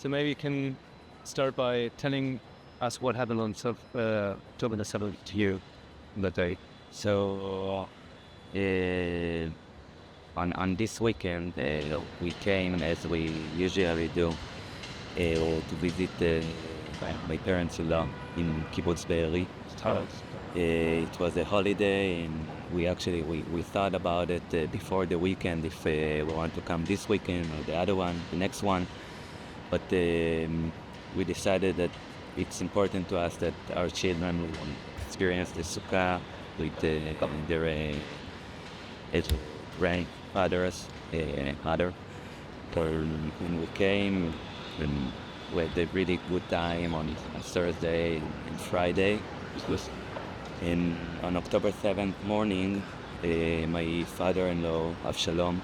So maybe you can start by telling us what happened on October the 7th to you that day. So on this weekend, we came as we usually do to visit my parents-in-law in Kibbutz Be'eri. It was a holiday, and we thought about it before the weekend if we want to come this weekend or the other one, the next one. But we decided that it's important to us that our children will experience the sukkah with their grandfathers, mother. So when we came, we had a really good time on Thursday and Friday. And on October 7th morning, my father-in-law, Shalom,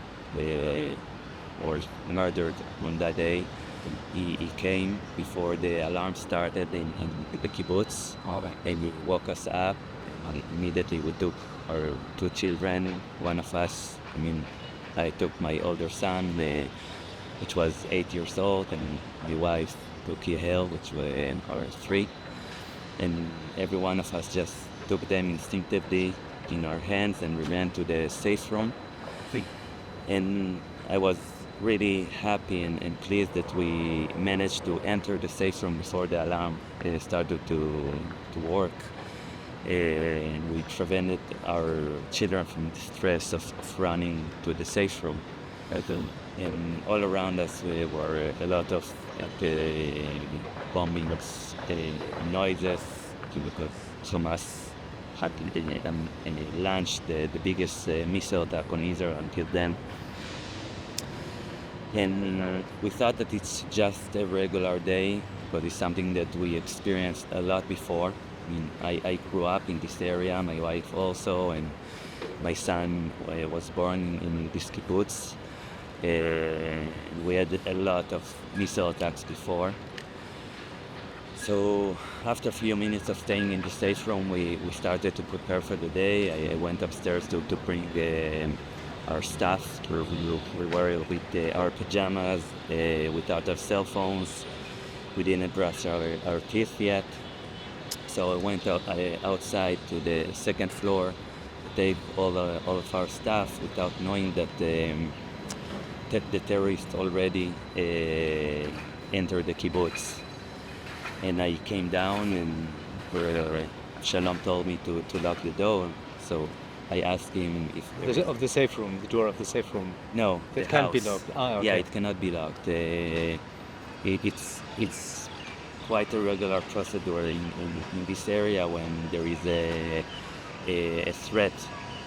was murdered on that day. He came before the alarm started in the kibbutz, and he woke us up. And immediately we took our two children. One of us, I took my older son, which was 8 years old, and my wife took Yehel, which was 3. And every one of us just took them instinctively in our hands, and we ran to the safe room. And I was really happy and pleased that we managed to enter the safe room before the alarm started to work. And we prevented our children from the stress of running to the safe room. And all around us were a lot of bombings, noises, because Hamas had launched the biggest missile attack on Israel until then. And we thought that it's just a regular day, but it's something that we experienced a lot before. I grew up in this area, my wife also, and my son was born in this kibbutz. We had a lot of missile attacks before. So after a few minutes of staying in the safe room, we started to prepare for the day. I went upstairs to bring our stuff. We were with our pajamas, without our cell phones. We didn't brush our teeth yet. So I went outside to the second floor to take all of our stuff without knowing that the terrorists already entered the kibbutz. And I came down, and Shalom told me to lock the door. So I asked him if Of the safe room, the door of the safe room. No, it can't be locked. Okay. Yeah, it cannot be locked. It's quite a regular procedure in this area when there is a threat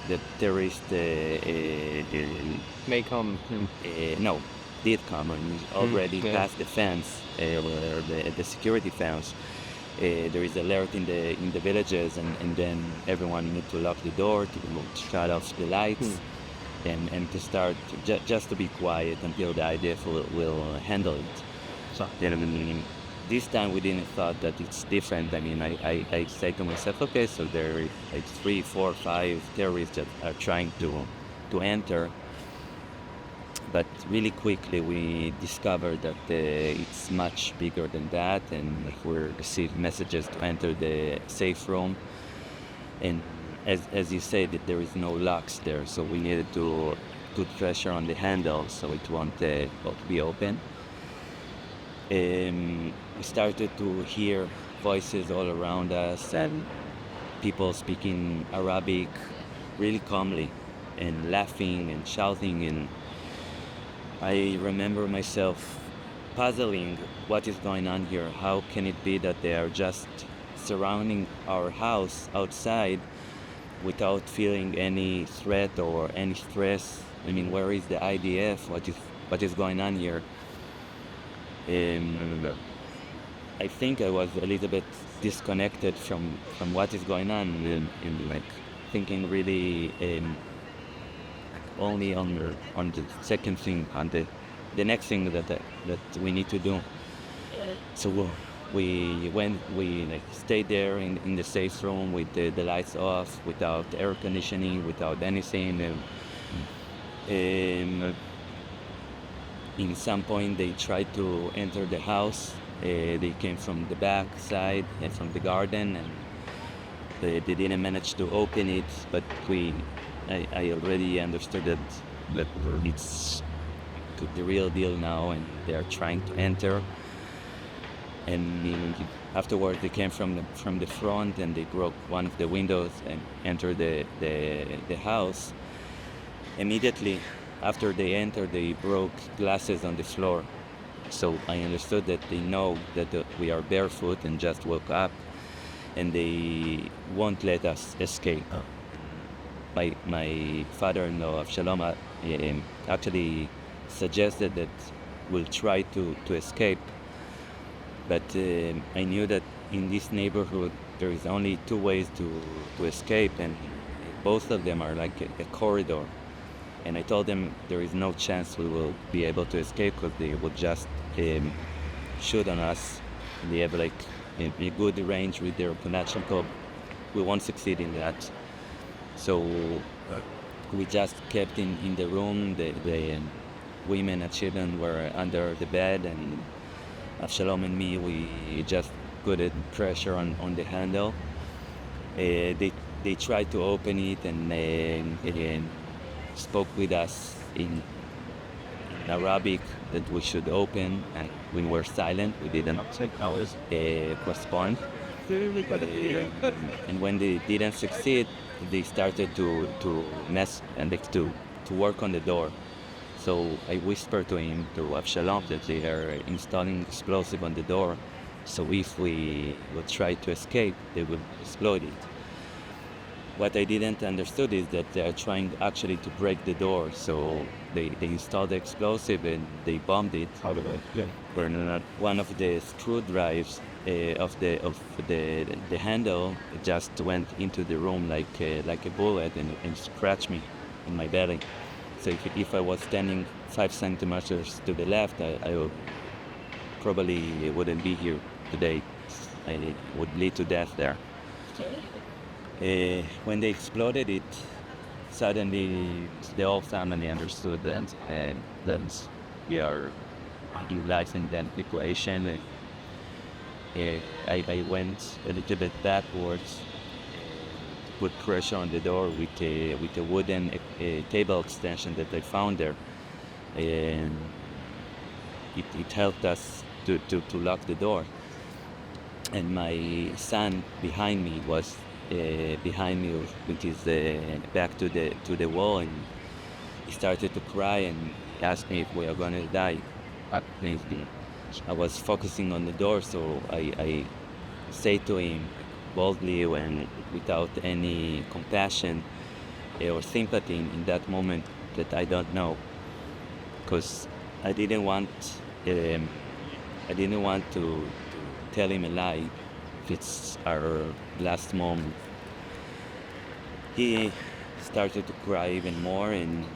that terrorists May come. no, did come and already past the fence, or the security fence. There is alert in the villages, and then everyone needs to lock the door, to shut off the lights, and to start just to be quiet until the IDF will handle it. So. This time we didn't thought that it's different. I say to myself, okay, so there is like 3, 4, 5 terrorists that are trying to enter. But really quickly we discovered that it's much bigger than that, and we received messages to enter the safe room. And as you said, that there is no locks there, so we needed to put pressure on the handle so it won't be open. We started to hear voices all around us and people speaking Arabic really calmly and laughing and shouting, and I remember myself puzzling what is going on here. How can it be that they are just surrounding our house outside without feeling any threat or any stress? Where is the IDF? What is going on here? I think I was a little bit disconnected from what is going on, and thinking really only on the second thing, on the next thing that we need to do. So we stayed there in the safe room with the lights off, without air conditioning, without anything. in some point they tried to enter the house. They came from the back side and from the garden, and they didn't manage to open it. But I already understood that it's the real deal now, and they are trying to enter. And afterwards, they came from the front, and they broke one of the windows and entered the house. Immediately after they entered, they broke glasses on the floor. So I understood that they know that we are barefoot and just woke up, and they won't let us escape. My father-in-law, Shalom, actually suggested that we'll try to escape. But I knew that in this neighborhood there is only two ways to escape, and both of them are like a corridor. And I told them there is no chance we will be able to escape because they will just shoot on us. They have like a good range with their Kalashnikov. We won't succeed in that. So we just kept in the room. The women and children were under the bed, and Avshalom and me, we just put pressure on the handle. They tried to open it, and spoke with us in Arabic that we should open, and we were silent. We didn't respond. And when they didn't succeed, they started to mess and to work on the door. So I whispered to him, to Avshalom, that they are installing explosive on the door. So if we would try to escape, they would explode it. What I didn't understood is that they are trying actually to break the door. So they installed the explosive and they bombed it. How did they? Yeah. One of the screw drives of the handle just went into the room like a bullet and scratched me in my belly. So if I was standing 5 centimeters to the left, I probably wouldn't be here today. I would bleed to death there. When they exploded it, suddenly the whole family understood that we are utilizing that equation. I went a little bit backwards, put pressure on the door with a wooden table extension that I found there, and it helped us to lock the door. And my son behind me was with his back to the wall, and he started to cry and asked me if we are gonna die. I was focusing on the door, so I say to him boldly and without any compassion or sympathy in that moment that I don't know, because I didn't want to tell him a lie. It's our last moment. He started to cry even more, and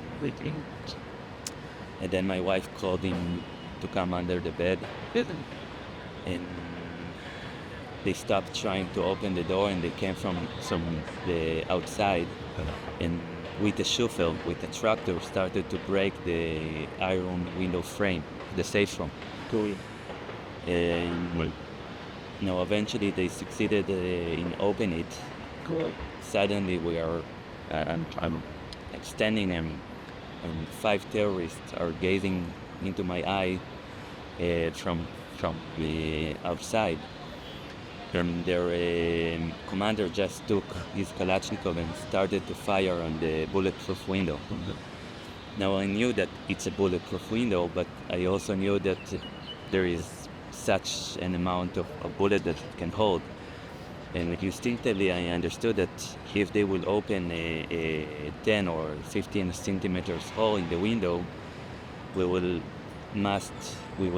then my wife called him to come under the bed, and they stopped trying to open the door, and they came from the outside, and with a shovel, with a tractor, started to break the iron window frame, the safe room. Cool. And eventually they succeeded in opening it. Cool. Suddenly we are I'm standing, and 5 terrorists are gazing into my eye from the outside. And their commander just took his Kalashnikov and started to fire on the bulletproof window. Now I knew that it's a bulletproof window, but I also knew that there is such an amount of bullet that it can hold. And instinctively I understood that if they will open a 10 or 15 centimeters hole in the window, we will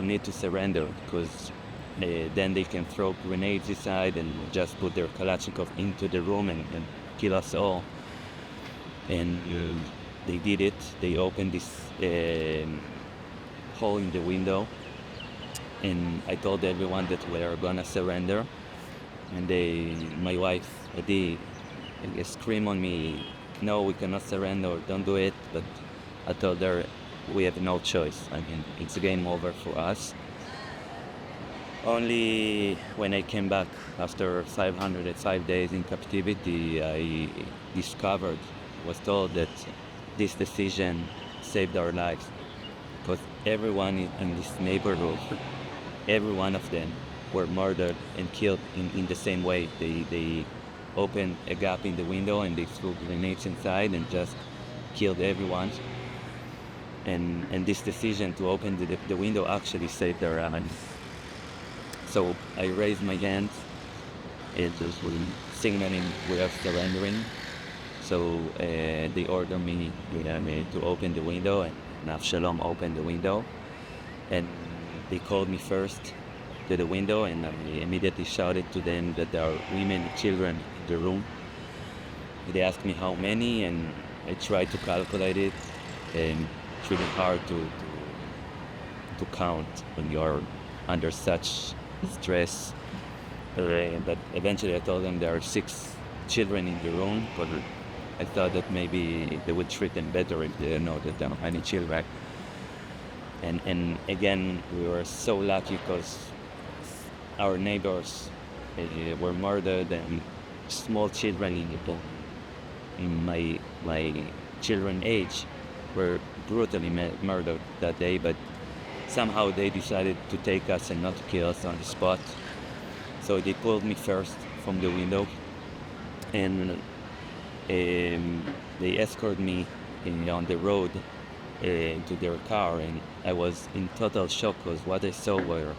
need to surrender, because then they can throw grenades inside and just put their Kalashnikov into the room and kill us all. And they did it. They opened this hole in the window, and I told everyone that we are gonna surrender. And my wife, Adi, screamed on me, "No, we cannot surrender, don't do it." But I told her, we have no choice. I mean, it's a game over for us. Only when I came back after 505 days in captivity, I was told that this decision saved our lives. Because everyone in this neighborhood, every one of them were murdered and killed in the same way. They opened a gap in the window and they threw grenades inside and just killed everyone. And this decision to open the window actually saved their lives. So I raised my hands, it was signaling we are surrendering. So they ordered me to open the window, and Tal Shoham opened the window. And they called me first to the window, and I immediately shouted to them that there are women and children in the room. They asked me how many, and I tried to calculate it, and it's really hard to count when you're under such stress. But eventually I told them there are 6 children in the room, but I thought that maybe they would treat them better if they didn't know that there are many children. And again, we were so lucky because our neighbors were murdered, and small children in my children's age were brutally murdered that day, but somehow they decided to take us and not to kill us on the spot. So they pulled me first from the window, and they escorted me on the road to their car, and I was in total shock because what I saw were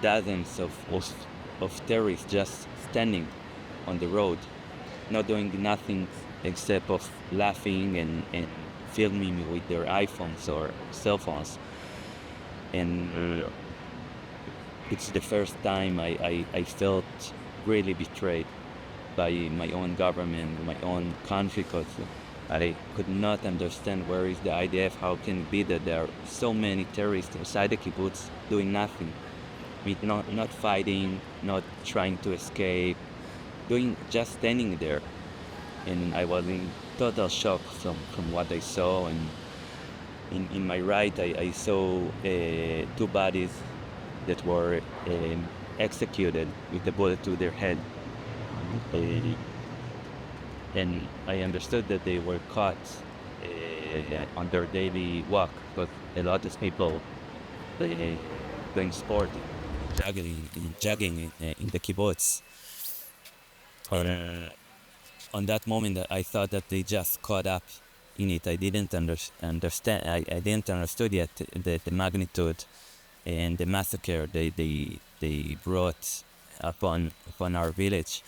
dozens of terrorists just standing on the road, not doing nothing except of laughing and filming me with their iPhones or cell phones. And it's the first time I felt really betrayed by my own government, my own country, because I could not understand where is the IDF, how can it be that there are so many terrorists inside the kibbutz doing nothing, not fighting, not trying to escape, just standing there. And I was in total shock from what I saw. And in my right, I saw 2 bodies that were executed with a bullet to their head. And I understood that they were caught on their daily walk, because a lot of people doing sport, jogging in the kibbutz. On that moment, I thought that they just caught up in it. I didn't understand. I didn't understand yet the magnitude and the massacre they brought upon our village.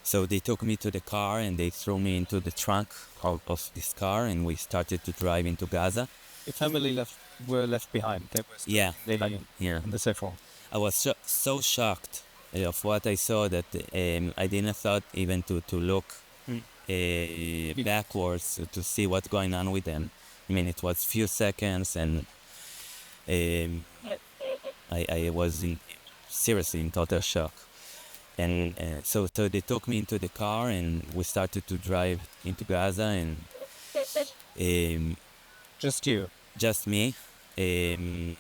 So they took me to the car and they threw me into the trunk of this car, and we started to drive into Gaza. Your family were left behind. They were in the safe home. I was so shocked of what I saw that I didn't thought even to look backwards to see what's going on with them. I mean, it was few seconds, and I was seriously in total shock. And so they took me into the car, and we started to drive into Gaza, and Just you? Just me. The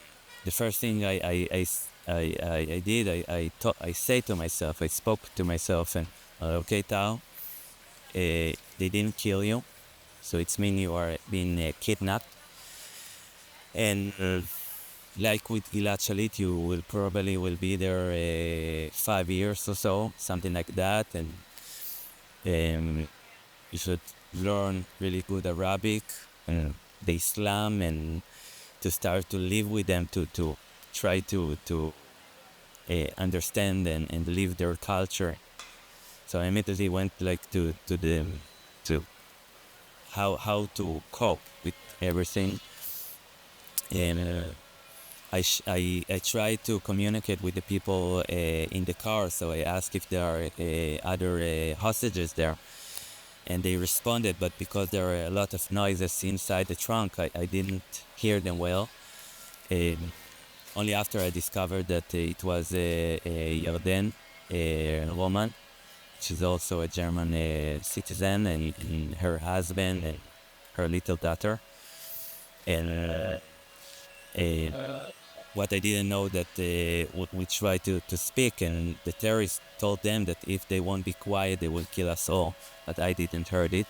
first thing I did, I say to myself, I spoke to myself, and okay, Tal, they didn't kill you, so it's mean you are being kidnapped. And like with Gilad Shalit, you will probably be there 5 years or so, something like that, and you should learn really good Arabic, the Islam, and to start to live with them, to try to understand and live their culture. So I immediately went to how to cope with everything, and I tried to communicate with the people in the car. So I asked if there are other hostages there, and they responded, but because there are a lot of noises inside the trunk, I didn't hear them well. Only after I discovered that it was a Yarden, a woman. She's also a German citizen, and her husband and her little daughter. And what I didn't know that we tried to speak, and the terrorists told them that if they won't be quiet, they will kill us all. But I didn't heard it.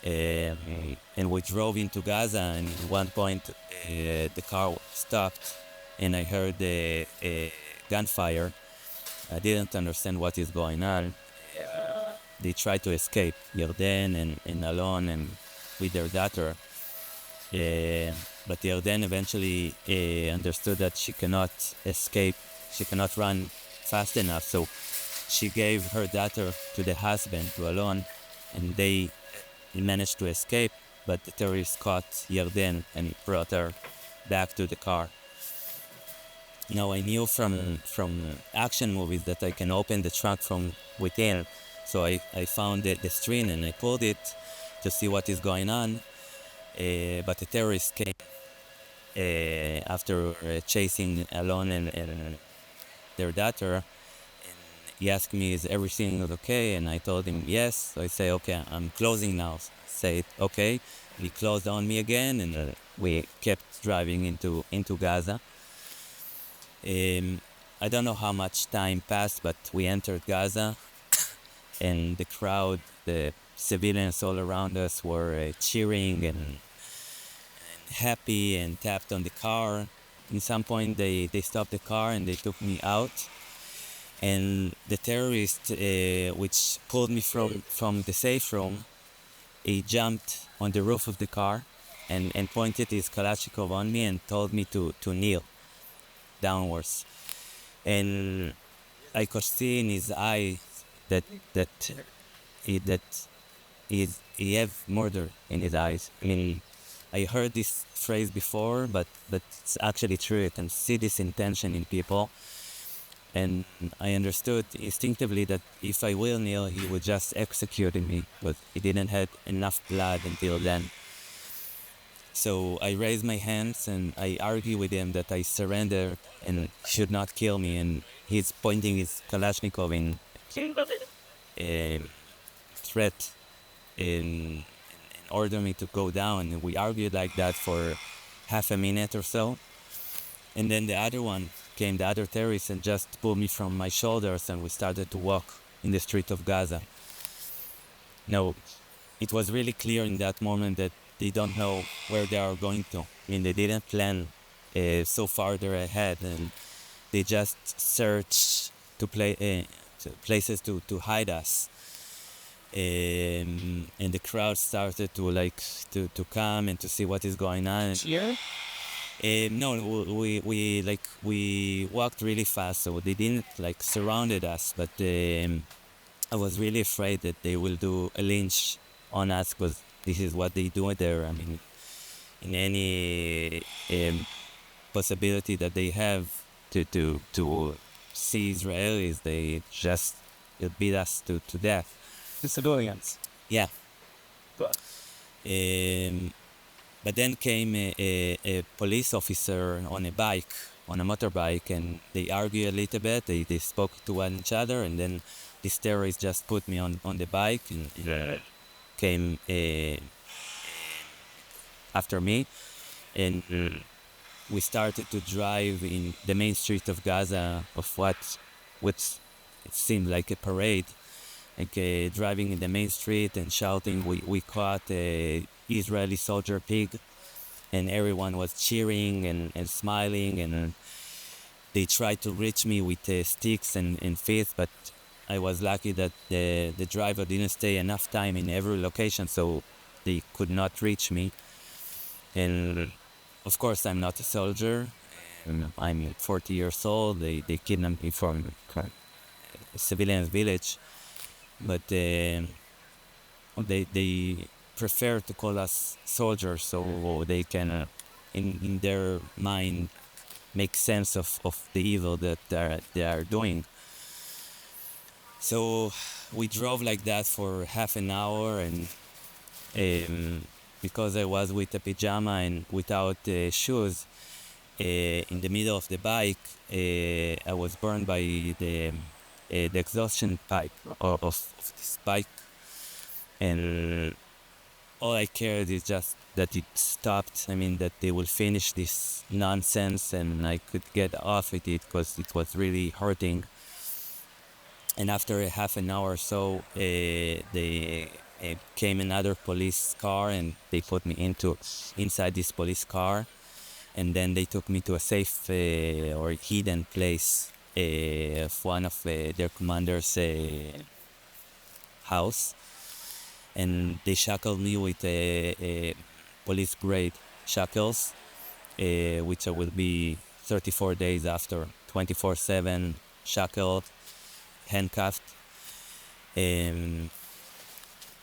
And we drove into Gaza, and at one point the car stopped, and I heard gunfire. I didn't understand what is going on. They tried to escape, Yarden and Alon, and with their daughter. But Yarden eventually understood that she cannot escape, she cannot run fast enough, so she gave her daughter to the husband, to Alon, and they managed to escape, but the terrorists caught Yarden and brought her back to the car. Now, I knew from action movies that I can open the trunk from within, so I found the screen and I pulled it to see what is going on. But the terrorists came after chasing Alon and their daughter, and he asked me, is everything okay? And I told him yes. So I say, okay, I'm closing now. I say, okay. He closed on me again, and we kept driving into Gaza. I don't know how much time passed, but we entered Gaza, and the crowd, the civilians all around us were cheering and happy and tapped on the car. In some point they stopped the car and they took me out, and the terrorist which pulled me from the safe room, he jumped on the roof of the car and pointed his Kalashnikov on me and told me to kneel downwards. And I could see in his eyes that he have murder in his eyes. I mean, I heard this phrase before, but it's actually true. I can see this intention in people. And I understood instinctively that if I will kneel, he would just execute me, but he didn't have enough blood until then. So I raised my hands and I argue with him that I surrender and should not kill me. And he's pointing his Kalashnikov in threat in order me to go down. And we argued like that for half a minute or so. And then the other one came, the other terrorist, and just pulled me from my shoulders, and we started to walk in the street of Gaza. Now, it was really clear in that moment that they don't know where they are going to. I mean, they didn't plan so farther ahead, and they just searched to places to hide us. And the crowd started to come and to see what is going on. Here? No, we walked really fast, so they didn't surrounded us. But I was really afraid that they will do a lynch on us, because this is what they do there. I mean, in any possibility that they have to see Israelis, they just beat us to death. The civilians. Yeah. But then came a police officer on a motorbike, and they argued a little bit. They spoke to each other, and then this terrorist just put me on the bike and came after me. And we started to drive in the main street of Gaza, which it seemed like a parade. Driving in the main street and shouting, we caught a Israeli soldier pig, and everyone was cheering and smiling, and they tried to reach me with sticks and fists, but I was lucky that the driver didn't stay enough time in every location, so they could not reach me. And of course, I'm not a soldier. I'm 40 years old. They kidnapped me from a civilian village. But they prefer to call us soldiers, so they can, in their mind, make sense of the evil that they are doing. So we drove like that for half an hour, and because I was with a pajama and without shoes, in the middle of the bike, I was burned by the exhaustion pipe of this bike, and all I cared is just that it stopped. I mean, that they will finish this nonsense and I could get off with it because it was really hurting. And after a half an hour or so, they came another police car and they put me inside this police car. And then they took me to a safe or hidden place of one of their commander's house. And they shackled me with police-grade shackles, which I will be 34 days after, 24/7 shackled, handcuffed.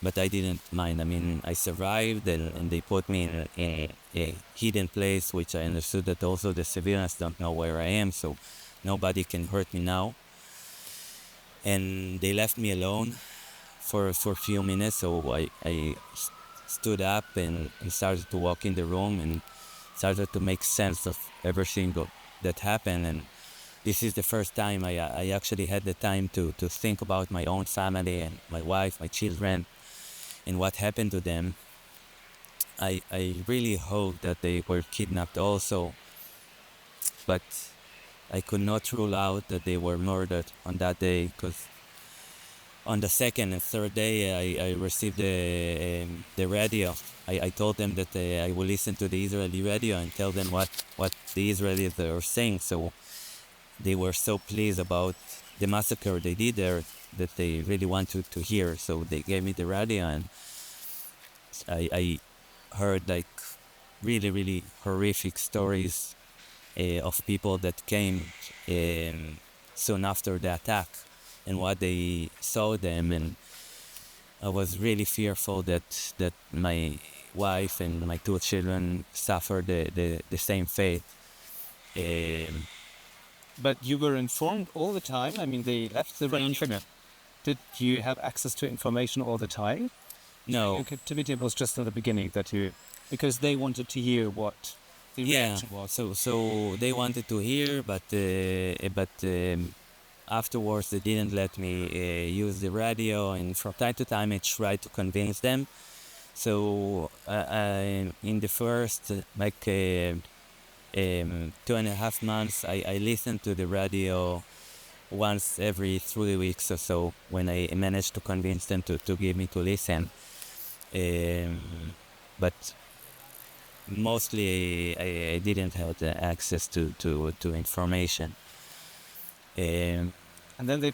But I didn't mind. I mean, I survived, and they put me in a hidden place, which I understood that also the civilians don't know where I am, so nobody can hurt me now. And they left me alone for a few minutes, so I stood up and started to walk in the room and started to make sense of everything that happened. And this is the first time I actually had the time to think about my own family and my wife, my children, and what happened to them. I really hope that they were kidnapped also, but I could not rule out that they were murdered on that day, because on the second and third day I received the radio. I told them that I will listen to the Israeli radio and tell them what the Israelis are saying. So they were so pleased about the massacre they did there that they really wanted to hear. So they gave me the radio, and I heard like really, really horrific stories of people that came soon after the attack and what they saw them. And I was really fearful that my wife and my two children suffered the same fate. But you were informed all the time? I mean, they left the range. Did you have access to information all the time? No. Your captivity was just in the beginning that you... Because they wanted to hear what the reaction was. So they wanted to hear, but afterwards they didn't let me use the radio, and from time to time I tried to convince them. So in the first 2.5 months I listened to the radio once every 3 weeks or so, when I managed to convince them to give me to listen. But mostly I didn't have the access to information. And then they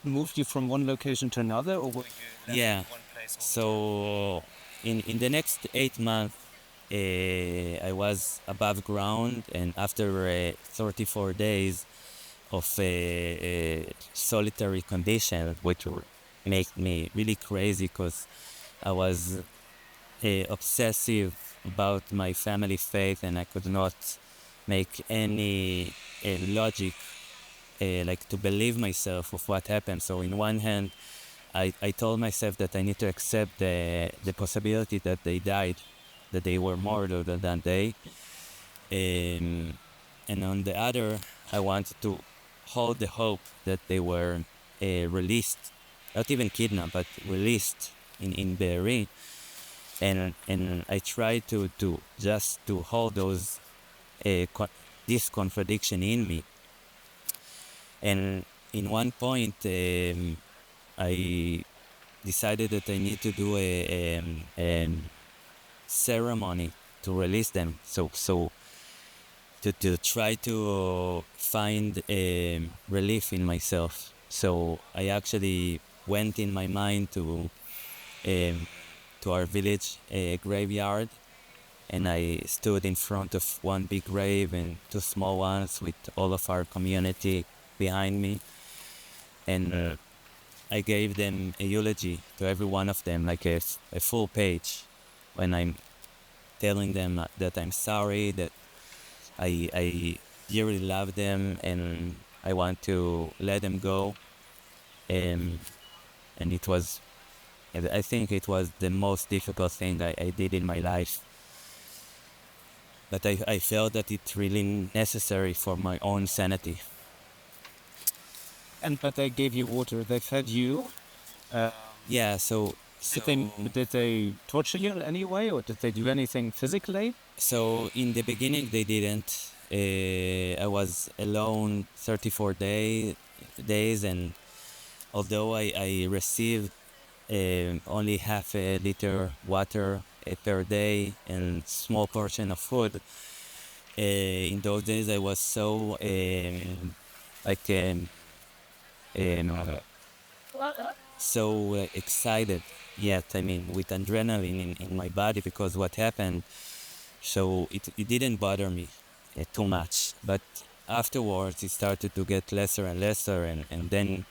moved you from one location to another, or were you left in one place? So in the next 8 months, I was above ground, and after 34 days of solitary condition, which made me really crazy, because I was obsessive about my family faith, and I could not make any logic like to believe myself of what happened. So in one hand, I told myself that I need to accept the possibility that they died, that they were murdered on that day. And on the other, I wanted to hold the hope that they were released, not even kidnapped, but released in Be'eri. And I tried to hold those this contradiction in me. And in one point, I decided that I need to do a ceremony to release them. So to try to find relief in myself. So I actually went in my mind to our village graveyard, and I stood in front of one big grave and two small ones with all of our community behind me, and I gave them a eulogy to every one of them, like a full page, when I'm telling them that I'm sorry, that I dearly love them, and I want to let them go. And it was, I think it was the most difficult thing I did in my life. But I felt that it's really necessary for my own sanity. But they gave you water, they fed you? Yeah, so Did they torture you in any way, or did they do anything physically? So in the beginning they didn't. I was alone 34 days, and although I received only half a liter water per day and small portion of food, in those days I was so like so excited yet, I mean, with adrenaline in my body because what happened. So it didn't bother me too much, but afterwards it started to get lesser and lesser, and then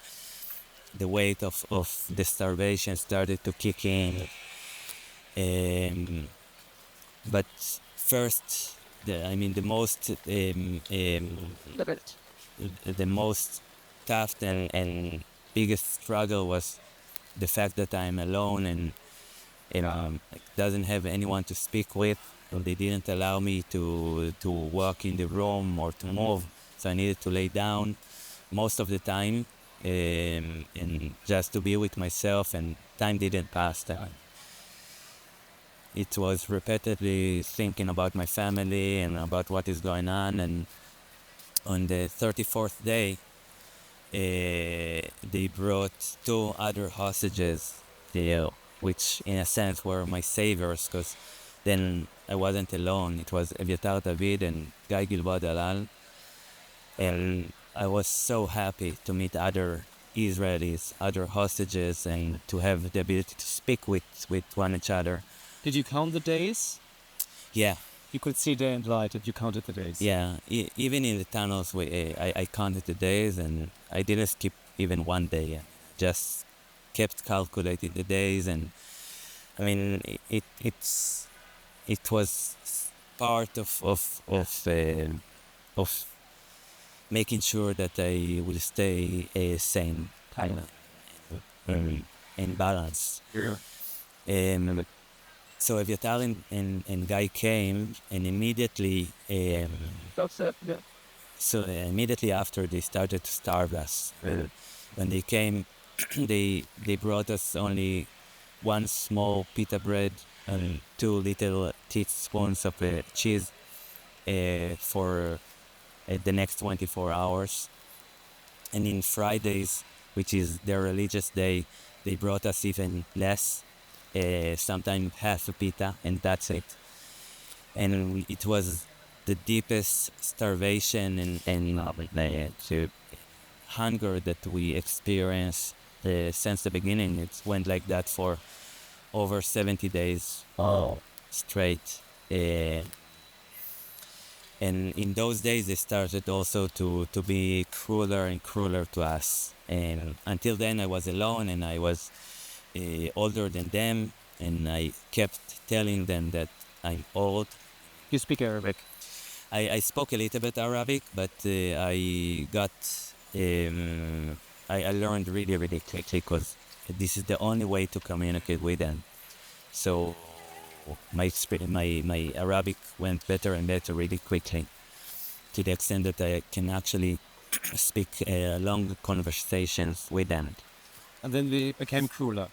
the weight of the starvation started to kick in. But first, the most tough and biggest struggle was the fact that I'm alone and doesn't have anyone to speak with. And they didn't allow me to walk in the room or to move, so I needed to lay down most of the time and just to be with myself, and time didn't pass. It was repeatedly thinking about my family and about what is going on, and on the 34th day, they brought two other hostages, which in a sense were my saviors, because then I wasn't alone. It was Evyatar David and Guy Gilboa Dalal, and I was so happy to meet other Israelis, other hostages, and to have the ability to speak with one another. Did you count the days? Yeah. You could see day and light if you counted the days. Yeah, even in the tunnels, I counted the days, and I didn't skip even one day. Yeah. Just kept calculating the days, and I mean, it was part of making sure that I will stay sane and balanced. Yeah. So Evyatar and Guy came, and immediately, immediately after they started to starve us. When they came, they brought us only one small pita bread and two little teaspoons of cheese for the next 24 hours. And in Fridays, which is their religious day, they brought us even less. Sometimes half a pita, and that's it. And it was the deepest starvation and hunger that we experienced since the beginning. It went like that for over 70 days straight. And in those days, they started also to be crueler and crueler to us. And until then, I was alone, and I was older than them, and I kept telling them that I'm old. You speak Arabic? I spoke a little bit Arabic, but I learned really, really quickly, because this is the only way to communicate with them. So my Arabic went better and better really quickly, to the extent that I can actually speak long conversations with them. And then they became crueler.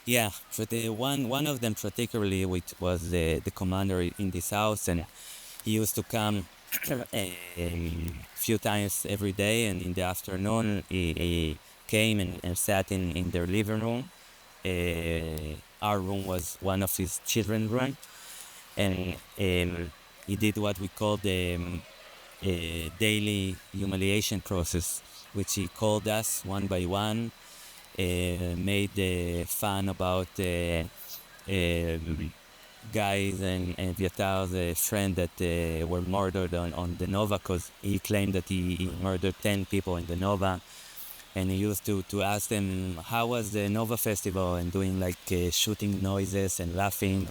Yeah, but one of them particularly, which was the commander in this house, and he used to come a few times every day, and in the afternoon he came and sat in their living room. Our room was one of his children's room, and he did what we call the daily humiliation process, which he called us one by one, made fun about guys and Vyatar's friend that were murdered on the Nova, because he claimed that he murdered 10 people in the Nova. And he used to ask them, how was the Nova Festival, and doing like shooting noises and laughing.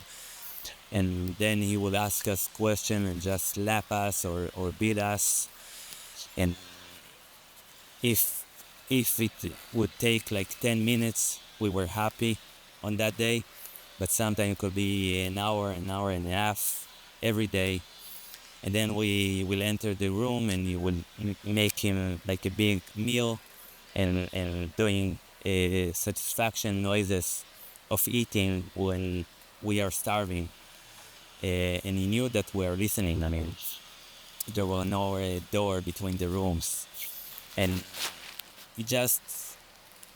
And then he would ask us questions and just slap us or beat us. And if it would take like 10 minutes, we were happy on that day. But sometimes it could be an hour and a half every day. And then we will enter the room, and you will make him like a big meal and doing satisfaction noises of eating when we are starving, and he knew that we are listening. I mean, there was no door between the rooms, and he just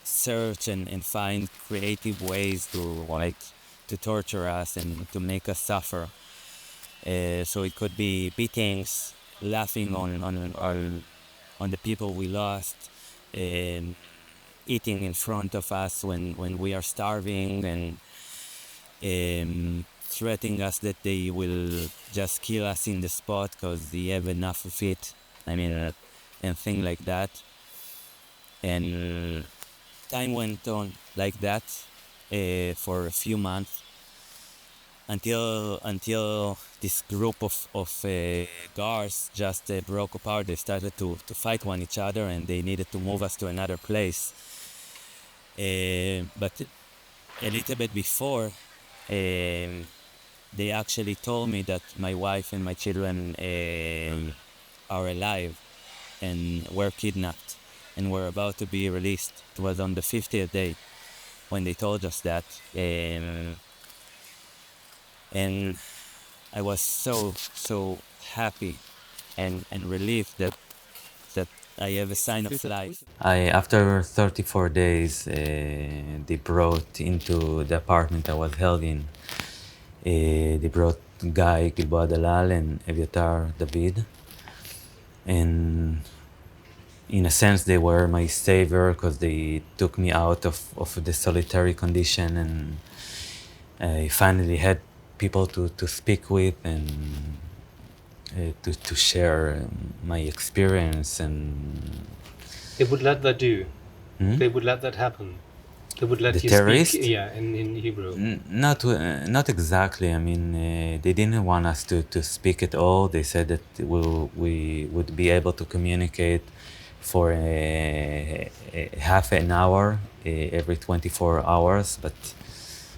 search and find creative ways to torture us and to make us suffer. So it could be beatings, laughing on the people we lost, eating in front of us when we are starving, and threatening us that they will just kill us in the spot because they have enough of it. I mean, and things like that. And time went on like that for a few months until this group of guards just broke apart. They started to fight one each other, and they needed to move us to another place. But a little bit before, they actually told me that my wife and my children are alive and were kidnapped and were about to be released. It was on the 50th day when they told us that. And I was so happy and relieved that I have a sign of life. After 34 days, they brought into the apartment I was held in. They brought Guy Gilboa Dalal and Eviatar David. And in a sense, they were my savior because they took me out of the solitary condition, and I finally had people to speak with and to share my experience. And they would let that do. They would let that happen. They would let the you terrorist? speak, in Hebrew. Not exactly. I mean, they didn't want us to speak at all. They said that we would be able to communicate for half an hour every 24 hours, but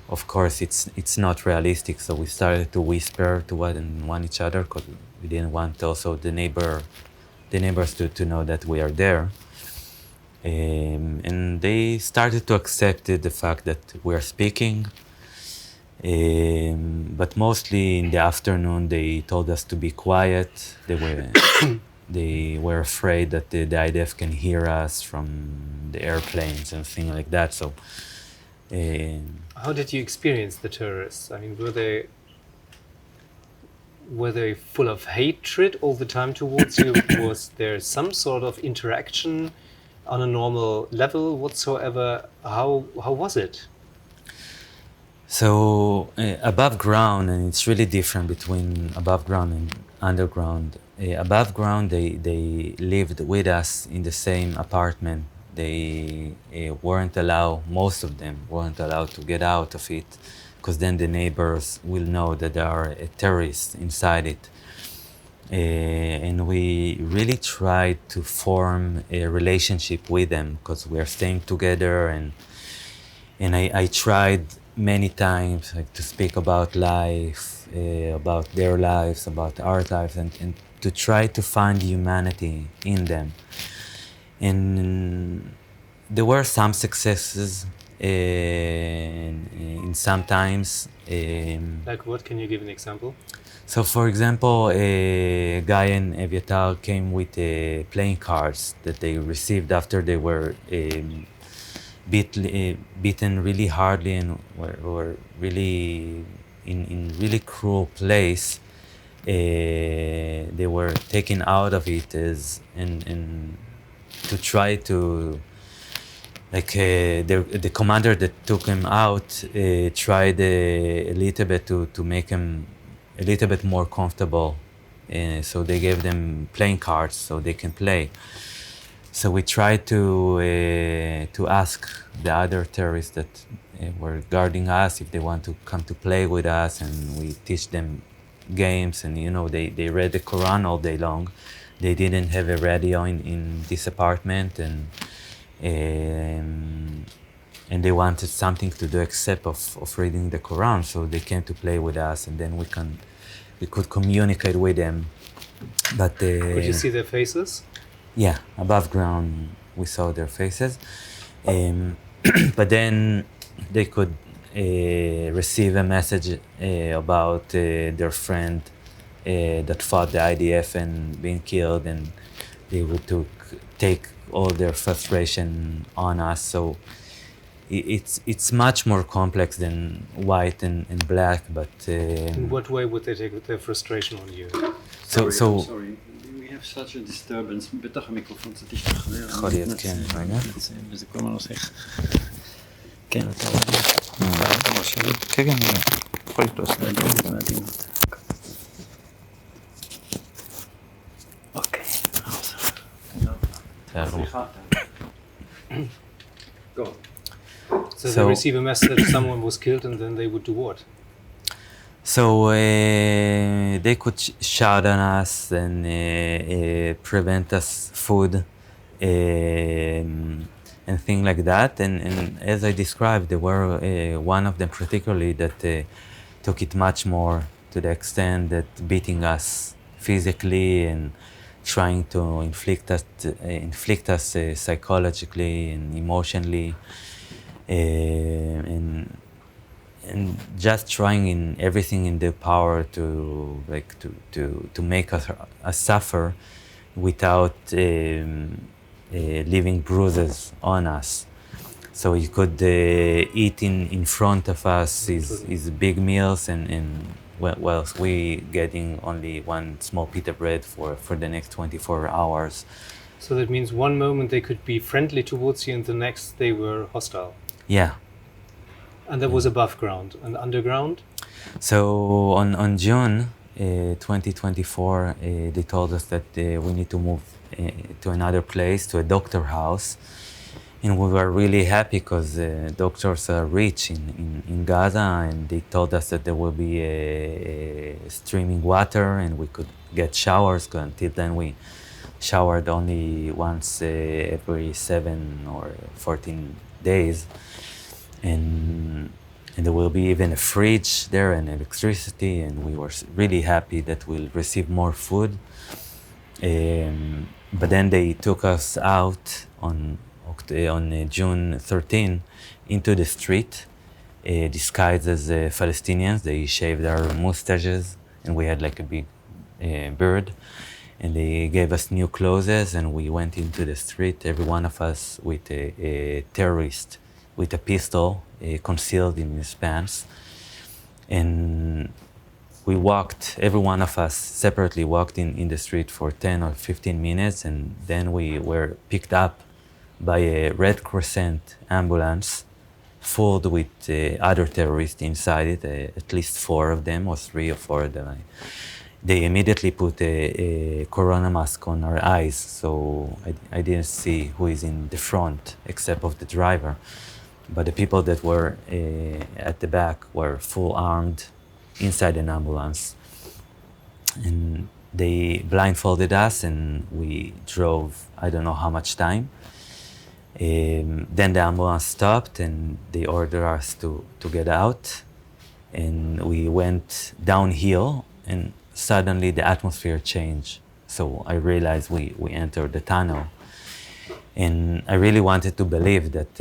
of course it's not realistic. So we started to whisper to one each other because we didn't want also the neighbors to know that we are there. And they started to accept the fact that we are speaking. But mostly in the afternoon, they told us to be quiet. They were afraid that the IDF can hear us from the airplanes and things like that. So, how did you experience the terrorists? I mean, were they full of hatred all the time towards you? Was there some sort of interaction on a normal level whatsoever? How was it? So above ground, and it's really different between above ground and underground. Above ground, they lived with us in the same apartment. They weren't allowed, most of them weren't allowed to get out of it, because then the neighbors will know that there are terrorists inside it. And we really tried to form a relationship with them because we are staying together, and I tried many times to speak about life, about their lives, about our lives, and to try to find humanity in them. And there were some successes in sometimes. Like what? Can you give an example? So, for example, Guy and Eviatar came with playing cards that they received after they were beaten really hardly and were really in really cruel place. They were taken out of it and to try to, like, the commander that took him out tried a little bit to make him a little bit more comfortable. So they gave them playing cards so they can play. So we tried to ask the other terrorists that were guarding us if they want to come to play with us, and we teach them games. And they read the Quran all day long. They didn't have a radio in this apartment, and they wanted something to do except of reading the Quran. So they came to play with us, and then we could communicate with them. But could you see their faces? Yeah, above ground we saw their faces, but then they could receive a message about their friend that fought the IDF and been killed, and they would take all their frustration on us. So it's much more complex than white and black. But in what way would they take their frustration on you? Sorry, we have such a disturbance. בטח המיקרופון קצת השתחרר. יכול להיות, כן, רגע. וזה כל הזמן עושה איך. כן, אתה רואה. כן, כן, יכול לתפוס. אוקיי. סליחה. Go. So they receive a message someone was killed, and then they would do what? So they could shout on us and prevent us food and things like that. And as I described, there were one of them particularly that took it much more to the extent that beating us physically and trying to inflict us psychologically and emotionally. And just trying in everything in their power to make us suffer without leaving bruises on us. So he could eat in front of us his big meals, and whilst we getting only one small pita bread for the next 24 hours. So that means one moment they could be friendly towards you, and the next they were hostile. Yeah. And that was above ground. And underground? So on June 2024, they told us that we need to move to another place, to a doctor house. And we were really happy because doctors are rich in Gaza, and they told us that there will be streaming water and we could get showers. Until then we showered only once every 7 or 14 days. And there will be even a fridge there and electricity, and we were really happy that we'll receive more food. But then they took us out on June 13 into the street, disguised as Palestinians. They shaved our mustaches, and we had like a big beard. And they gave us new clothes, and we went into the street, every one of us with a terrorist with a pistol concealed in his pants. And we walked, every one of us separately walked in the street for 10 or 15 minutes, and then we were picked up by a Red Crescent ambulance full with other terrorists inside it, at least 4 of them, or 3 or 4 of them. They immediately put a corona mask on our eyes, so I didn't see who is in the front except of the driver. But the people that were at the back were full armed inside an ambulance. And they blindfolded us, and we drove I don't know how much time. Then the ambulance stopped, and they ordered us to get out. And we went downhill, and suddenly the atmosphere changed. So I realized we entered the tunnel. And I really wanted to believe that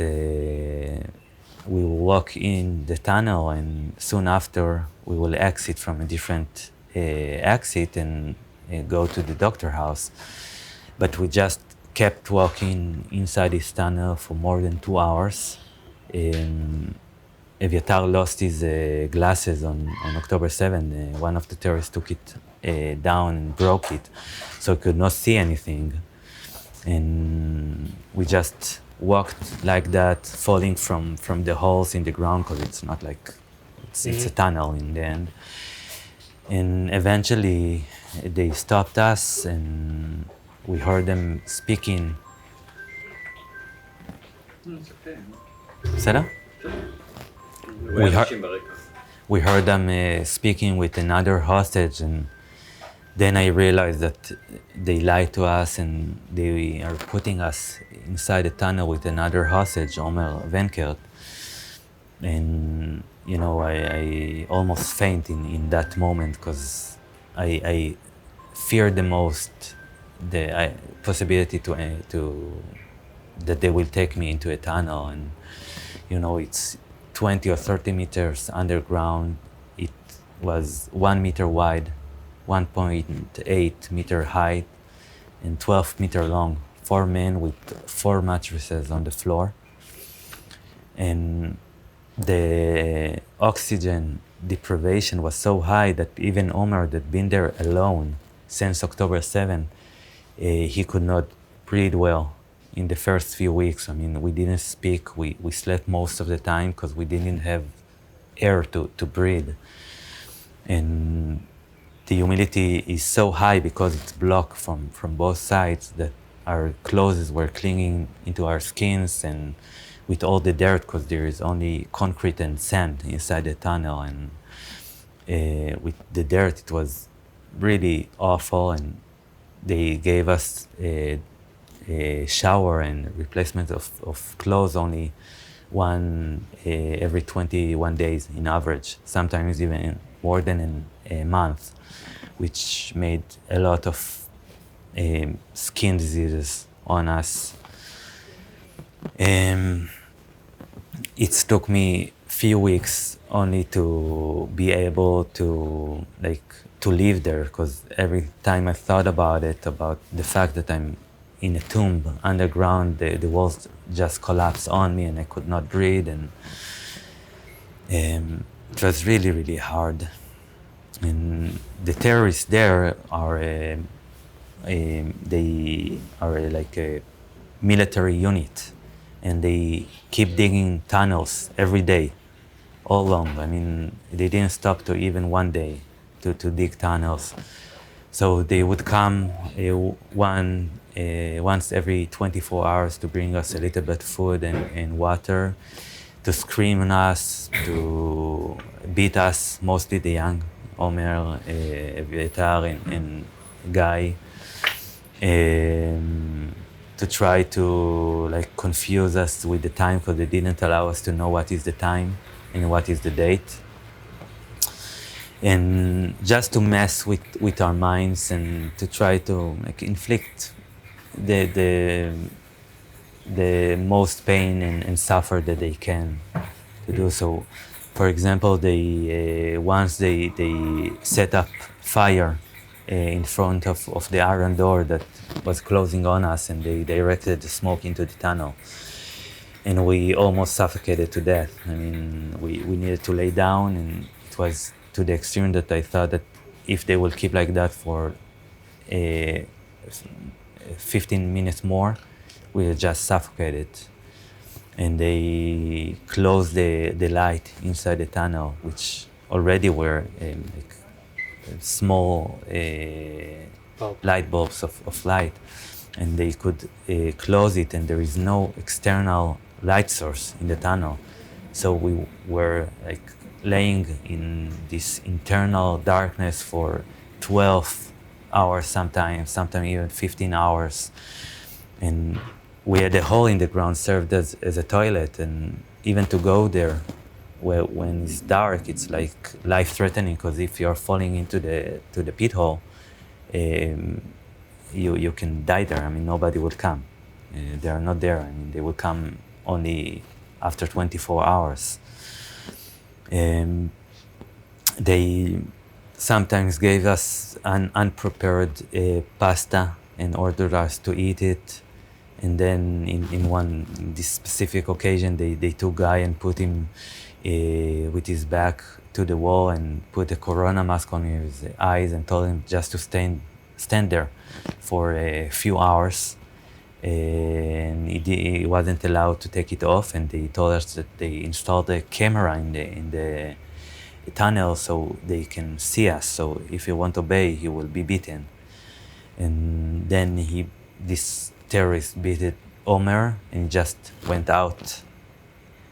we will walk in the tunnel, and soon after we will exit from a different exit and go to the doctor house. But we just kept walking inside this tunnel for more than 2 hours. Evyatar lost his glasses on October 7th. One of the terrorists took it down and broke it, so he could not see anything. And we just walked like that, falling from the holes in the ground, because it's not like, it's a tunnel in the end. And eventually they stopped us, and we heard them speaking. בסדר? We heard them speaking with another hostage, and then I realized that they lied to us, and they are putting us inside a tunnel with another hostage, Omer Venkert. And you know, I almost faint in that moment, because I feared the most the possibility to that they will take me into a tunnel. And you know, it's 20 or 30 meters underground. It was 1 meter wide, 1.8 meter high, and 12 meter long. 4 men with 4 mattresses on the floor. And the oxygen deprivation was so high that even Omer, that been there alone since October 7, he could not breathe well in the first few weeks. I mean, we didn't speak, we slept most of the time because we didn't have air to breathe. And the humidity is so high because it's blocked from both sides that our clothes were clinging into our skins, and with all the dirt, because there is only concrete and sand inside the tunnel, and with the dirt it was really awful. And they gave us a shower and replacement of clothes only one every 21 days in average, sometimes even more than in a month, which made a lot of skin diseases on us. It took me few weeks only to be able to live there, because every time I thought about it, about the fact that I'm in a tomb underground, the walls just collapsed on me and I could not breathe, and it was really, really hard. And the terrorists there are they are like a military unit, and they keep digging tunnels every day, all along. I mean, they didn't stop to even one day to dig tunnels. So they would come once every 24 hours to bring us a little bit of food and water, to scream on us, to beat us, mostly the young, Omer, Evietar, and Guy, to try to confuse us with the time, because they didn't allow us to know what is the time and what is the date. And just to mess with our minds and to try to inflict the most pain and suffer that they can to do so. For example, once they set up fire in front of the iron door that was closing on us, and they directed the smoke into the tunnel. And we almost suffocated to death. I mean, we needed to lay down, and it was to the extreme that I thought that if they will keep like that for 15 minutes more, we would just suffocated. And they closed the light inside the tunnel, which already were small light bulbs of light, and they could close it, and there is no external light source in the tunnel. So we were laying in this internal darkness for 12 hours sometimes even 15 hours. And we had a hole in the ground served as a toilet, and even to go there when it's dark, it's life-threatening, because if you're falling into the pit hole, you can die there. I mean, nobody would come. They are not there. I mean, they will come only after 24 hours. They sometimes gave us an unprepared pasta and ordered us to eat it. And then in this specific occasion, they took Guy and put him with his back to the wall and put a corona mask on his eyes and told him just to stand there for a few hours. And he wasn't allowed to take it off, and they told us that they installed a camera in the tunnel so they can see us. So if you won't obey, he will be beaten. And then this terrorist beat Omer and just went out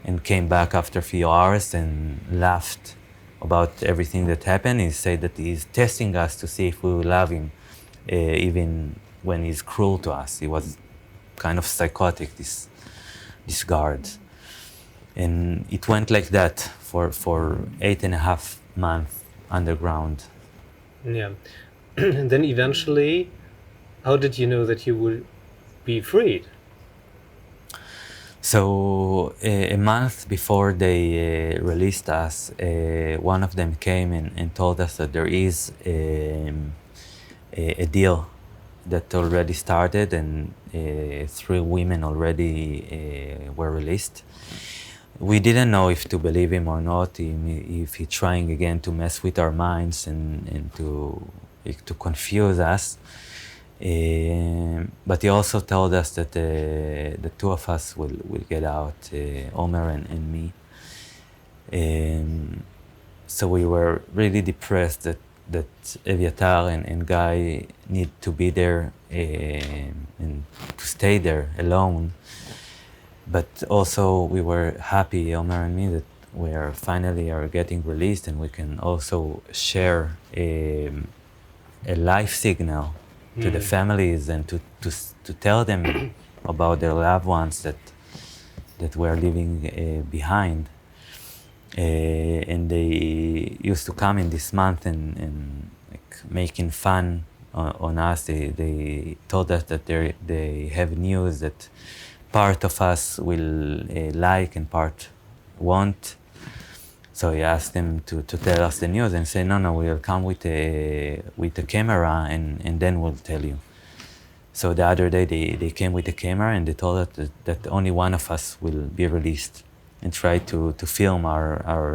and came back after a few hours and laughed about everything that happened. He said that he's testing us to see if we will love him, even when he's cruel to us. He was kind of psychotic, this guard. And it went like that for 8.5 months underground. Yeah. And then eventually, how did you know that you would be freed? So a month before they released us, one of them came and told us that there is a deal that already started, and 3 women already were released. We didn't know if to believe him or not, if he's trying again to mess with our minds and to confuse us. But he also told us that the 2 of us will get out, Omer and me. So we were really depressed that Eviatar and Guy need to be there and to stay there alone. But also we were happy, Omer and me, that we are finally getting released, and we can also share a life signal to the families and to tell them about their loved ones that were leaving behind. And they used to come in this month and like making fun on us. They told us that they have news that part of us will like and part won't. So he asked them to tell us the news, and say, no, we'll come with a camera and then we'll tell you. So the other day they came with a camera and they told us that only one of us will be released, and try to film our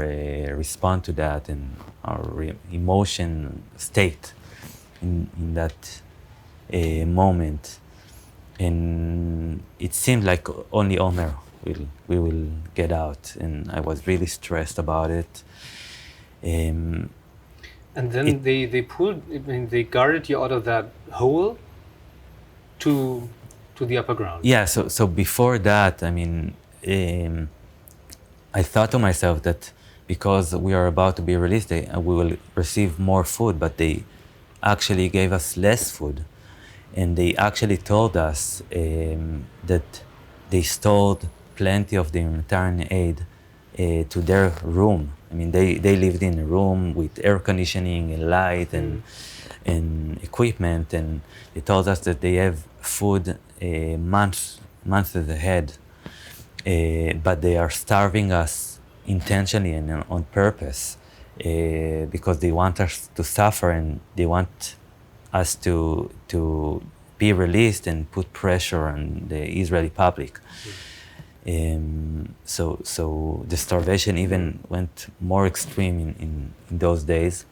response to that and our emotion state in that moment. And it seemed like only Omer we will get out, and I was really stressed about it. And then they pulled, I mean, they guarded you out of that hole to the upper ground. Yeah, so before that, I mean, I thought to myself that because we are about to be released, we will receive more food, but they actually gave us less food. And they actually told us that they stole plenty of the humanitarian aid to their room. I mean, they lived in a room with air conditioning and light and equipment, and they told us that they have food months ahead, but they are starving us intentionally and on purpose because they want us to suffer, and they want us to be released and put pressure on the Israeli public. So the starvation even went more extreme in those days.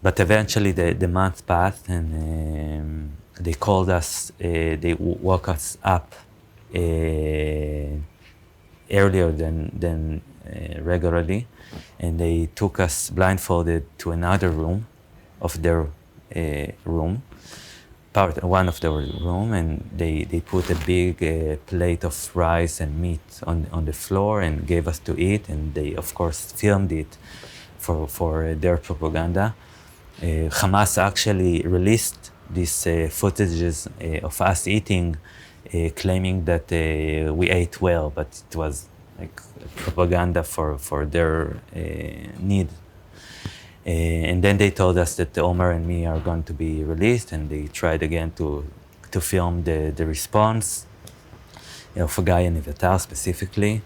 But eventually the months passed, and they called us, they woke us up earlier than regularly, and they took us blindfolded to another room of their room, one of the room, and they put a big plate of rice and meat on the floor and gave us to eat, and they of course filmed it for their propaganda. Hamas actually released these footages of us eating, claiming that we ate well, but it was like propaganda for their need. And then they told us that Omer and me are going to be released, and they tried again to film the response, for Guy and Eviatar specifically.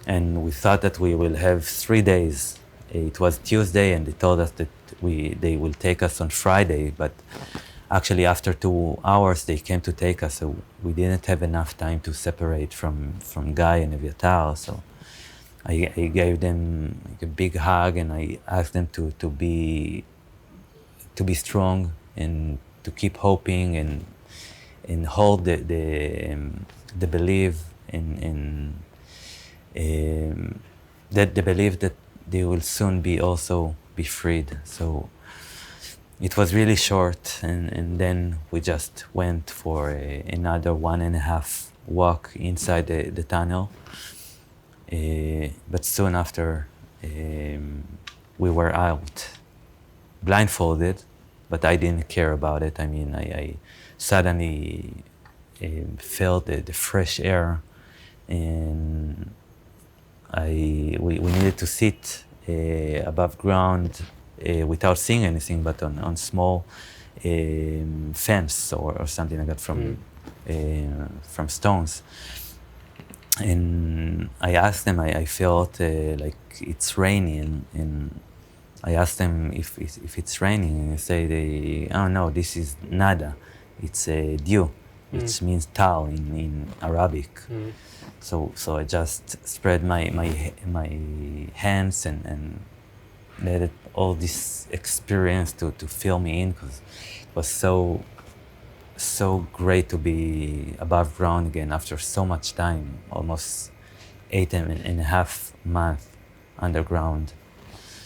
And we thought that we will have 3 days. It was Tuesday, and they told us that they will take us on Friday, but actually after 2 hours they came to take us, so we didn't have enough time to separate from Guy and Eviatar. So I gave them like a big hug, and I asked them to be strong and to keep hoping and hold the belief in that the belief that they will soon be freed. So it was really short, and then we just went for another 1.5 walk inside the tunnel. But soon after, we were out, blindfolded, but I didn't care about it. I mean, I suddenly felt the fresh air, and we needed to sit above ground without seeing anything, but on small fence or something like that from stones. And I asked them, I felt like it's raining, and I asked them if it's raining, and they say, oh no, this is nada, it's dew, which means Tal in Arabic. So I just spread my hands and let all this experience to fill me in, because it was so great to be above ground again after so much time, almost 8.5 months underground.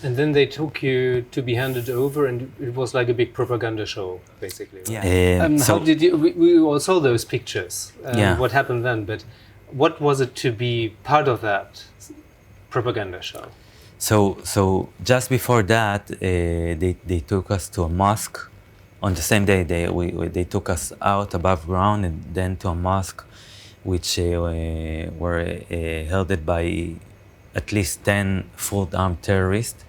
And then they took you to be handed over, and it was like a big propaganda show, basically. Right? Yeah. How did you? We all saw those pictures. Yeah. What happened then? But what was it to be part of that propaganda show? So just before that, they took us to a mosque. On the same day, they took us out above ground and then to a mosque, which were held by at least 10 full-armed terrorists.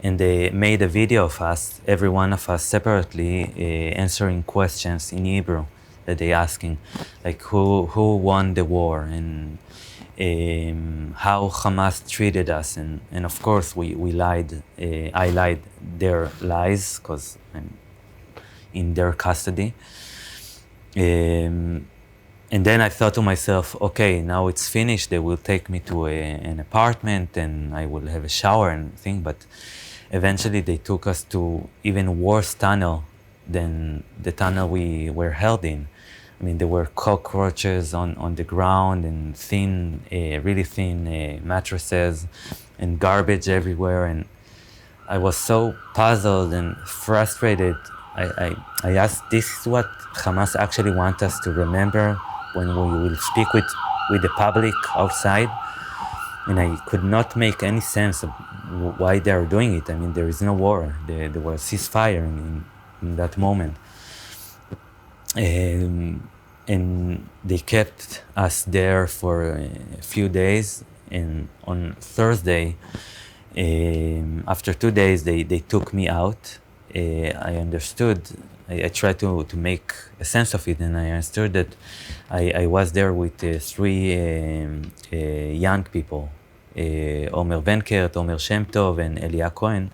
And they made a video of us, every one of us separately, answering questions in Hebrew that they asking, like who won the war, and how Hamas treated us, and of course we lied. I lied their lies because I'm in their custody. And then I thought to myself, okay, now it's finished. They will take me to an apartment and I will have a shower and thing. But eventually they took us to even worse tunnel than the tunnel we were held in. I mean, there were cockroaches on the ground and thin, really thin mattresses and garbage everywhere. And I was so puzzled and frustrated. I asked, this is what Hamas actually want us to remember when we will speak with the public outside? And I could not make any sense of why they are doing it. I mean, there is no war. There was ceasefire in that moment. And they kept us there for a few days. And on Thursday, after 2 days, they took me out. I understood, I tried to make a sense of it, and I understood that I was there with 3 young people, Omer Venkert, Omer Shem Tov, and Elia Cohen,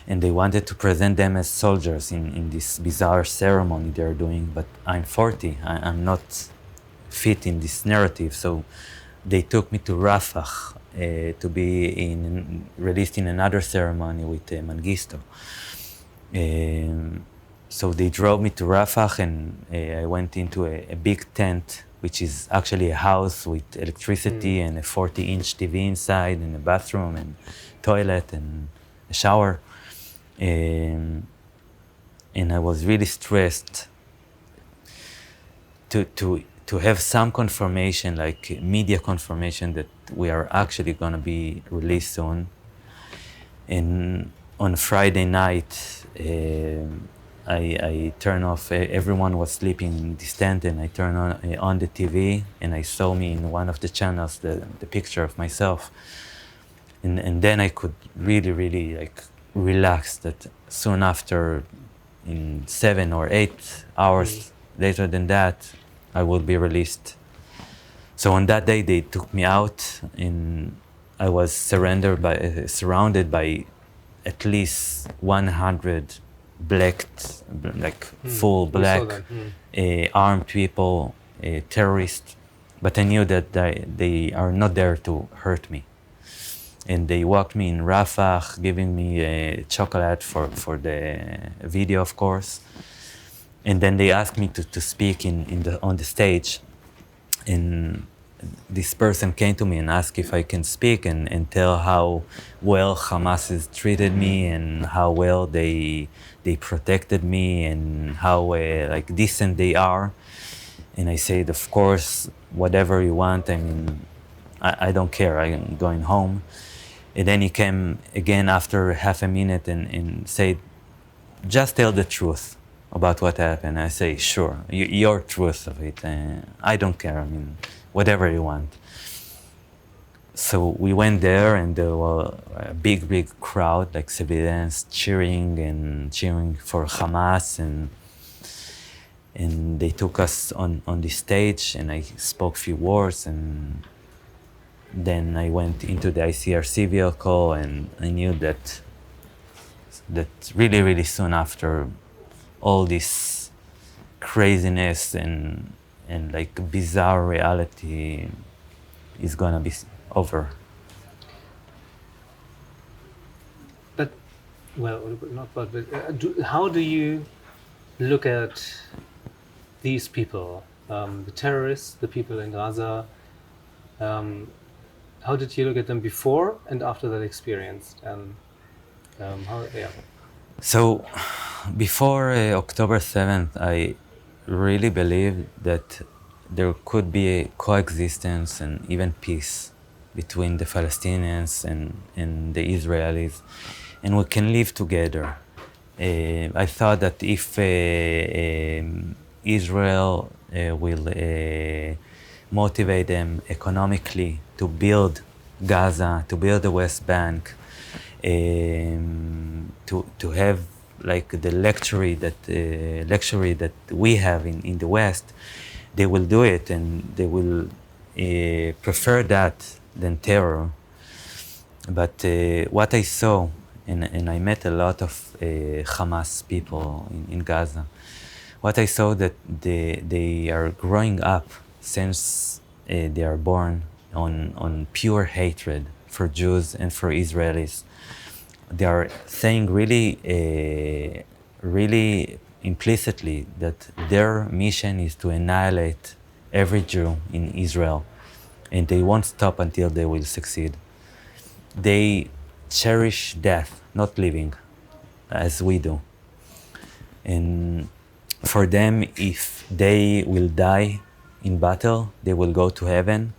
and they wanted to present them as soldiers in this bizarre ceremony they're doing, but I'm 40, I'm not fit in this narrative, so they took me to Rafah to be released in another ceremony with Mengistu. So they drove me to Rafah, and I went into a big tent, which is actually a house with electricity and a 40-inch TV inside, and a bathroom and toilet and a shower. And I was really stressed to have some confirmation, like media confirmation, that we are actually going to be released soon. And on Friday night, I turned off, everyone was sleeping in this tent, and I turned on the TV, and I saw me in one of the channels, the picture of myself. And then I could really like relax that soon after, in 7 or 8 hours later than that, I will be released. So on that day, they took me out, and I was surrounded by at least 100 full black, armed people, terrorists. But I knew that they are not there to hurt me. And they walked me in Rafah, giving me chocolate for the video, of course. And then they asked me to speak on the stage. And this person came to me and asked if I can speak and tell how well Hamas has treated me, and how well they protected me, and how like decent they are. And I said, of course, whatever you want. I mean, I don't care. I'm going home. And then he came again after half a minute and said, just tell the truth about what happened. I say, sure, your truth of it. I don't care. I mean, whatever you want. So we went there, and there was a big crowd, like civilians cheering for Hamas, and they took us on the stage, and I spoke few words, and then I went into the ICRC vehicle, and I knew that really, really soon after, all this craziness and like bizarre reality is gonna be over. But, well, not but, how do you look at these people, the terrorists, the people in Gaza? How did you look at them before and after that experience? And So, before October 7th, I really believed that there could be a coexistence and even peace between the Palestinians and the Israelis, and we can live together. I thought that if Israel will motivate them economically to build Gaza, to build the West Bank, to have like the luxury that we have in the West, they will do it, and they will prefer that than terror. But what I saw, and I met a lot of Hamas people in Gaza, what I saw that they are growing up since they are born on pure hatred for Jews and for Israelis. They are saying really implicitly that their mission is to annihilate every Jew in Israel, and they won't stop until they will succeed. They cherish death, not living, as we do. And for them, if they will die in battle, they will go to heaven.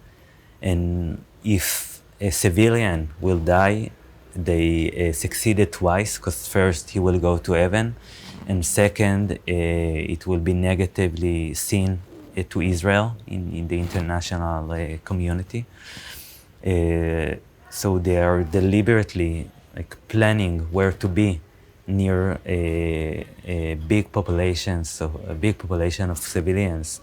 And if a civilian will die, they succeeded twice, because first he will go to heaven, and second, it will be negatively seen to Israel in the international community. So they are deliberately like planning where to be near a big population of civilians.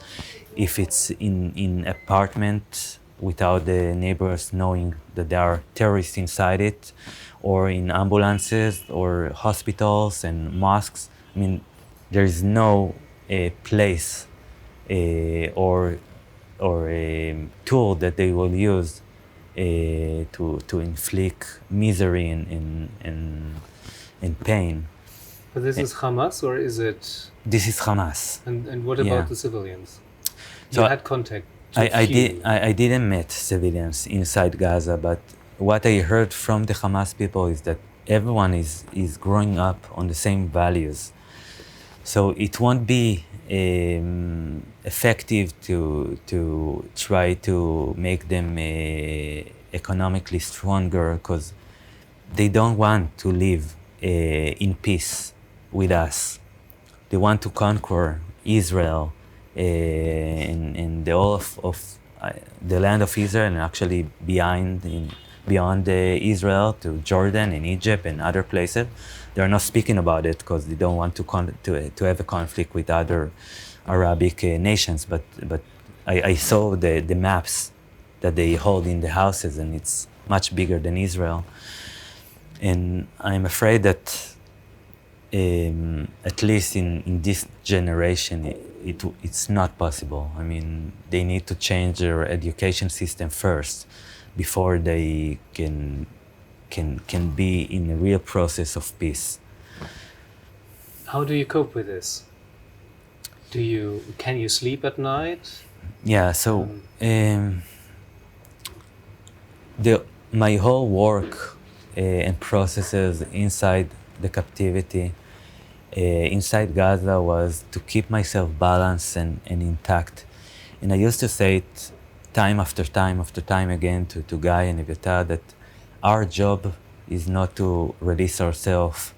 If it's in apartment without the neighbors knowing that there are terrorists inside it, or in ambulances or hospitals and mosques. I mean, there is no place or a tool that they will use to inflict misery and pain. But this is Hamas, or is it? This is Hamas. And what about the civilians? So you had contact. I didn't meet civilians inside Gaza, but what I heard from the Hamas people is that everyone is growing up on the same values. So it won't be effective to try to make them economically stronger, because they don't want to live in peace with us. They want to conquer Israel and the whole of the land of Israel, and actually beyond Israel to Jordan and Egypt and other places. They're not speaking about it because they don't want to have a conflict with other Arabic nations. But I saw the maps that they hold in the houses, and it's much bigger than Israel. And I'm afraid that at least in this generation, it's not possible. I mean, they need to change their education system first before they can be in a real process of peace. How do you cope with this? Can you sleep at night? Yeah. So my whole work and processes inside the captivity, inside Gaza, was to keep myself balanced and intact. And I used to say it time after time again to Guy and Evitar that our job is not to release ourselves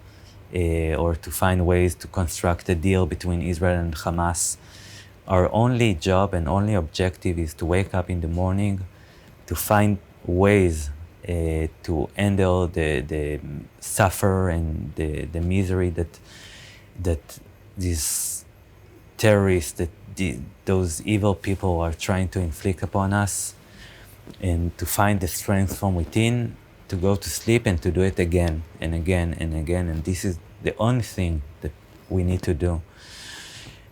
or to find ways to construct a deal between Israel and Hamas. Our only job and only objective is to wake up in the morning, to find ways to handle the suffer and the misery that these terrorists, those evil people are trying to inflict upon us. and to find the strength from within to go to sleep and to do it again and again and again. And this is the only thing that we need to do.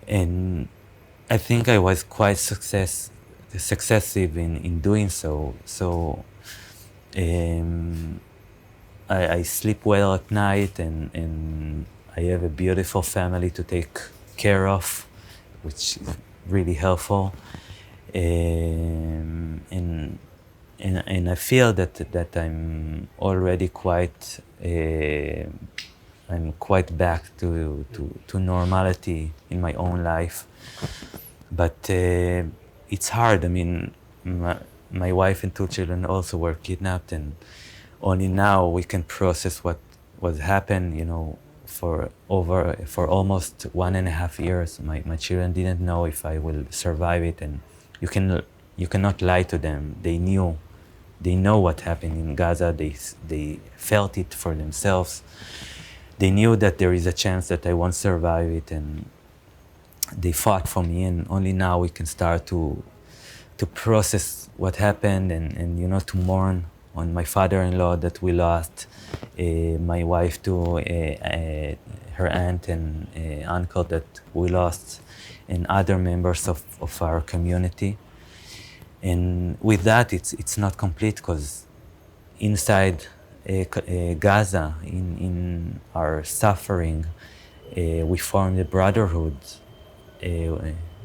And I think I was quite successive in doing so. So I sleep well at night, and I have a beautiful family to take care of, which is really helpful. And I feel that I'm already quite I'm quite back to normality in my own life. But it's hard. I mean, my wife and 2 children also were kidnapped, and only now we can process what happened. You know, for almost 1.5 years, my children didn't know if I will survive it, and you cannot lie to them. They know what happened in Gaza. They felt it for themselves. They knew that there is a chance that I won't survive it, and they fought for me. And only now we can start to process what happened, and you know, to mourn on my father-in-law that we lost, my wife to her aunt and uncle that we lost, and other members of our community. And with that, it's not complete, because inside Gaza, in our suffering, we formed a brotherhood,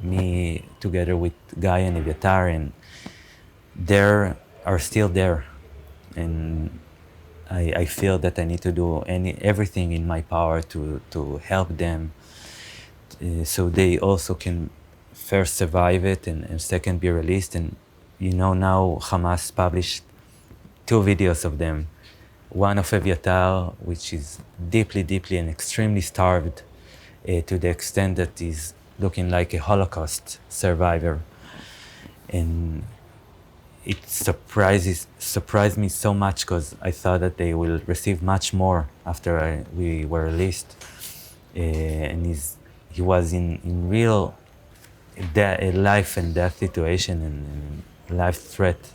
me together with Guy and Eviatar, and they are still there. And I feel that I need to do everything in my power to help them, so they also can first survive it, and second be released. And you know, now Hamas published 2 videos of them. One of Eviatar, which is deeply and extremely starved, to the extent that he's looking like a Holocaust survivor. And it surprised me so much, because I thought that they will receive much more after we were released. And he was in real a life and death situation, and life threat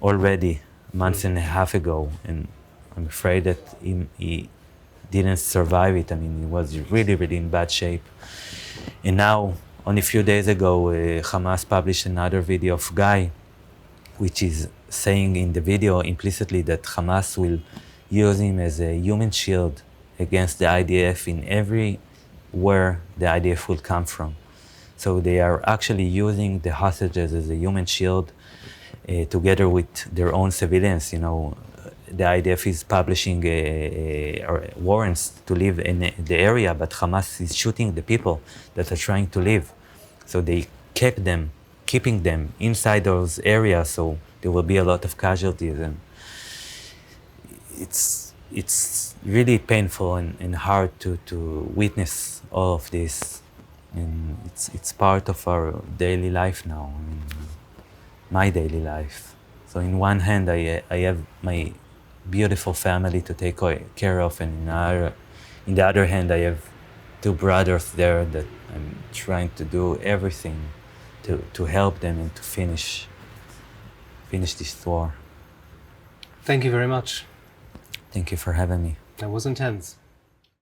already months and a half ago. And I'm afraid that he didn't survive it. I mean, he was really in bad shape. And now, only a few days ago, Hamas published another video of Guy, which is saying in the video implicitly that Hamas will use him as a human shield against the IDF in everywhere the IDF will come from. So they are actually using the hostages as a human shield, together with their own civilians. You know, the IDF is publishing warrants to live in the area, but Hamas is shooting the people that are trying to live. So they keeping them inside those areas, so there will be a lot of casualties. And it's really painful and hard to witness all of this. And it's part of our daily life now. I mean, my daily life. So in one hand, I have my beautiful family to take care of, and in the other hand, I have 2 brothers there that I'm trying to do everything to help them and to finish this war. Thank you very much. Thank you for having me. That was intense.